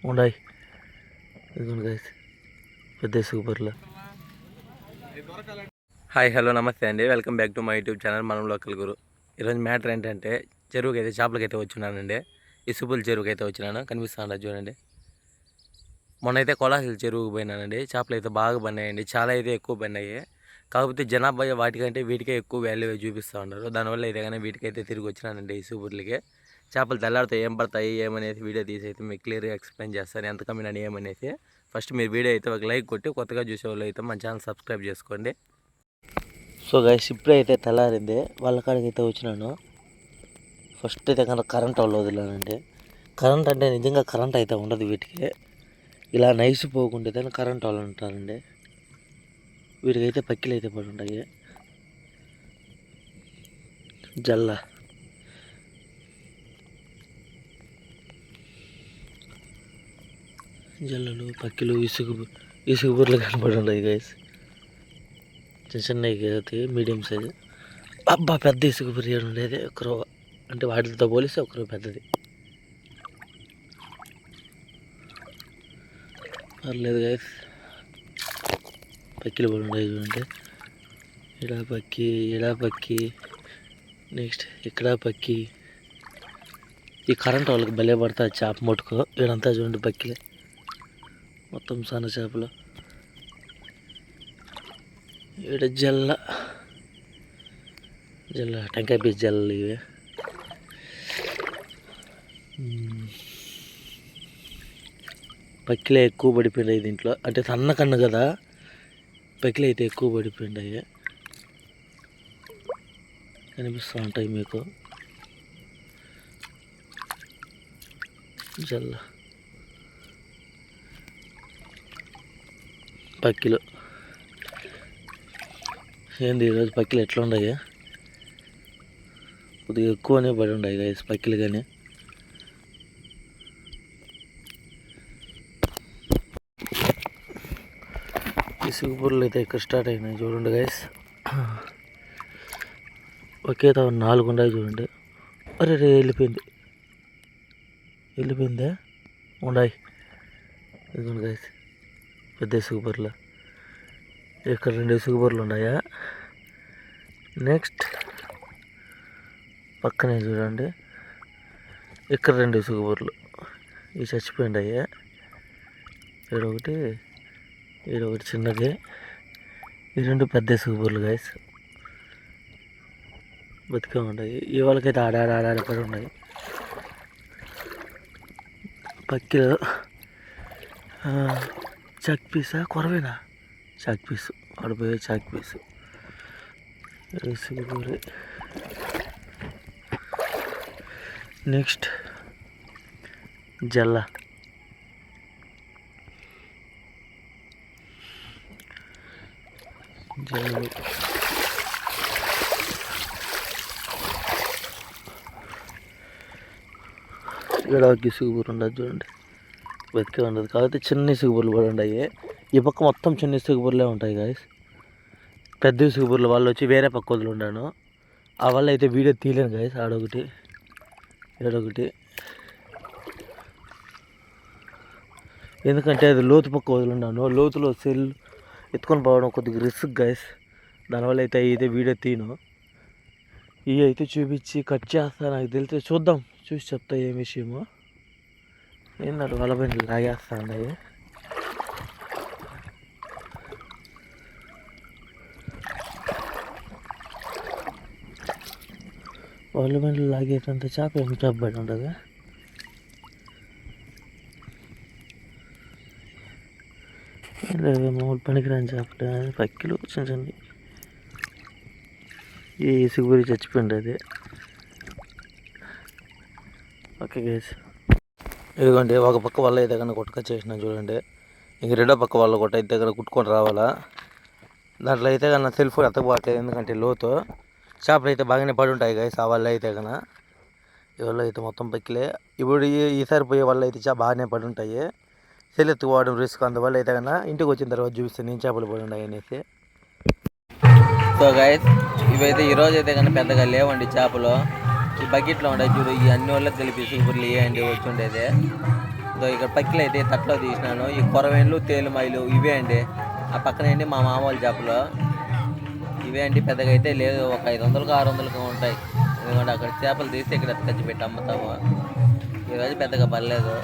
ఉన్నాయి. ఇదిగోండి గైస్, పెద్ద సూపర్లో. హాయ్ హలో నమస్తే అండి, welcome back to my YouTube channel మనం లోకల్ గురు. ఈరోజు మ్యాటర్ ఏంటంటే చెరువుకి అయితే చేపలకైతే వచ్చినానండి. ఇసుపుల చెరువుకి అయితే వచ్చినాను, కనిపిస్తాను చూడండి. మొన్న అయితే కొలాసిల చెరువుకి పోయినానండి. చేపలు అయితే బాగా పడినాయండి, చాలా అయితే ఎక్కువ పడినాయి. కాకపోతే జనాభా వాటికంటే వీటికే ఎక్కువ వాల్యూ చూపిస్తూ ఉన్నారు. దానివల్ల అయితే కానీ వీటికైతే తిరిగి వచ్చినానండి ఇసుపుర్లకి. చేపలు తెల్లారితో ఏం పడతాయి ఏమనేసి వీడియో తీసి అయితే మీకు క్లియర్గా ఎక్స్ప్లెయిన్ చేస్తాను, ఎంత కమ్మినాను ఏమనేసి. ఫస్ట్ మీరు వీడియో అయితే ఒక లైక్ కొట్టి కొత్తగా చూసేవాళ్ళు అయితే మన ఛానల్ సబ్స్క్రైబ్ చేసుకోండి. సో గైస్, ఇప్పుడే అయితే తెల్లారింది, వాళ్ళ కాడికి అయితే వచ్చినాను. ఫస్ట్ అయితే కనుక కరెంట్ వాళ్ళు వదిలేనండి. కరెంట్ అంటే నిజంగా కరెంట్ అయితే ఉండదు వీటికి, ఇలా నైస్ పోకుండా కరెంట్ వాళ్ళు ఉంటారండి. వీటికైతే పక్కిలు అయితే పడి ఉంటాయి. జల్లలు పక్కిలు ఇసుగు బుర్రలు కనపడి ఉన్నాయి గైస్. చిన్న చిన్నవి అయితే మీడియం సైజు. అబ్బా, పెద్ద ఇసుగు బుర్ర ఉండేది ఒకరు, అంటే వాటితో పోలిస్తే ఒకరు పెద్దది. పర్లేదు గైస్, పక్కిలు పడి ఉన్నాయి చూడండి. ఇలా పక్కి నెక్స్ట్ ఇక్కడ పక్కి. ఈ కరెంట్ వాళ్ళకి భలే పడుతుంది చేప మటుకు. ఇదంతా చూడండి పక్కిలే, మొత్తం సన్న చేపలు. ఈడ జల్ల టెంకాయ పీస్ జల్లలు ఇవి. పక్కిలే ఎక్కువ పడిపోయినాయి దీంట్లో, అంటే సన్న కన్ను కదా, పక్కిలే అయితే ఎక్కువ పడిపోయినాయి. కనిపిస్తూ ఉంటాయి మీకు జల్ల పక్కిలు. ఏంది ఈరోజు పక్కిలు ఎట్లా ఉన్నాయి? కొద్దిగా ఎక్కువనే పడి ఉన్నాయి గైస్ పక్కిలు. కానీ ఇసుక బుర్రలు అయితే ఇక్కడ స్టార్ట్ అయినాయి చూడండి గైస్. ఒకే 4 ఉన్నాయి చూడండి. అరే వెళ్ళిపోయిందే. ఉన్నాయి ఇదిగోండి గైస్, పెద్ద ఇసుక బుర్రలు. ఇక్కడ 2 ఇసుక బుర్రలు ఉన్నాయా. నెక్స్ట్ పక్కనే చూడండి, ఇక్కడ 2 ఇసుక బుర్రలు. ఇవి చచ్చిపోయిండాయి. ఈడొకటి చిన్నది. ఈ 2 పెద్ద ఇసుక బుర్రలు గైస్, బతికే ఉన్నాయి. ఈ వాళ్ళకైతే ఆడాడి ఉన్నాయి పక్కిలు. చాక్ పీసా కొరవేనా? చాక్ పీసు, ఆడిపోయే చాక్ పీసు. ఇసుగురి. నెక్స్ట్ జల్ల. ఇక్కడ ఒక ఇసుగు బుర్ర ఉండదు చూడండి, బతికే ఉండదు. కాబట్టి చిన్న ఇసుగు బుర్రలు పడి ఉన్నాయి. ఈ పక్క మొత్తం చిన్న ఇసుగు బుర్రలే ఉంటాయి గాయస్. పెద్ద ఇసుగు బుర్రలు వాళ్ళు వచ్చి వేరే పక్క వదిలి ఉన్నాను, ఆ వల్ల అయితే వీడియో తీయలేను గాయస్. ఆడొకటి ఎందుకంటే అది లోతు పక్క వదిలిన్నాను. లోతులో సెల్ ఎత్తుకొని పోవడం కొద్దిగా రిస్క్ గాయస్. దానివల్ల అయితే వీడియో తీయను. ఇవి అయితే చూపించి కట్ చేస్తా, నాకు తెలిస్తే చూద్దాం, చూసి చెప్తా ఏం విషయమో. ఏంటంటే వాళ్ళ పైన లాగేస్తా ఉన్నాయి. వాళ్ళ పైన లాగేటంత చేప ఏమి చెప్పబడి ఉండదు. లేదు మామూలు పనికిరాని చేపలు, పక్కిలు చిన్న. ఈ ఇసుగురి చచ్చిపోయింది అది. ఓకే గైస్, ఇదిగోండి ఒక పక్క వల్ల అయితే కనుక కొట్టుకొచ్చేసిన చూడండి. ఇంక రెండో పక్క వాళ్ళ కొట్ట అయితే కనుక కుట్టుకొని రావాలా. దాంట్లో అయితే కన్నా సెల్ఫ్ ఎత్తకపోవట్లేదు, ఎందుకంటే లోతు. చేపలు అయితే బాగానే పడి ఉంటాయి గైస్ ఆ వల్ల అయితే కన్నా. ఈ వల్ల అయితే మొత్తం పక్కిలే. ఇప్పుడు ఈసారి పోయే వల్ల అయితే బాగానే పడి ఉంటాయి. సెల్ ఎత్తుకోవడం రిస్క్, అందువల్ల అయితే కన్నా ఇంటికి వచ్చిన తర్వాత చూపిస్తే నేను చేపలు పడి ఉన్నాయి అనేసి. సో గైస్, ఇవైతే ఈరోజు అయితే కన్నా పెద్దగా లేవండి చేపలు. ఈ బకెట్లో ఉండే చూడు, ఈ అన్ని వాళ్ళకి కలిపి సూపర్లు ఇవ్వండి వచ్చి ఉండేది. ఇదో ఇక్కడ పక్కిలు అయితే తట్లో తీసినాను. ఈ కొరవేన్లు తేలుమైలు ఇవే అండి. ఆ పక్కన అండి మా మామ వాళ్ళ చేపలు ఇవే అండి. పెద్దగా అయితే లేదు, ఒక 500కు 600కు ఉంటాయి. ఎందుకంటే అక్కడ చేపలు తీస్తే ఇక్కడ తెచ్చి పెట్టి అమ్ముతాము. ఈరోజు పెద్దగా పర్లేదు.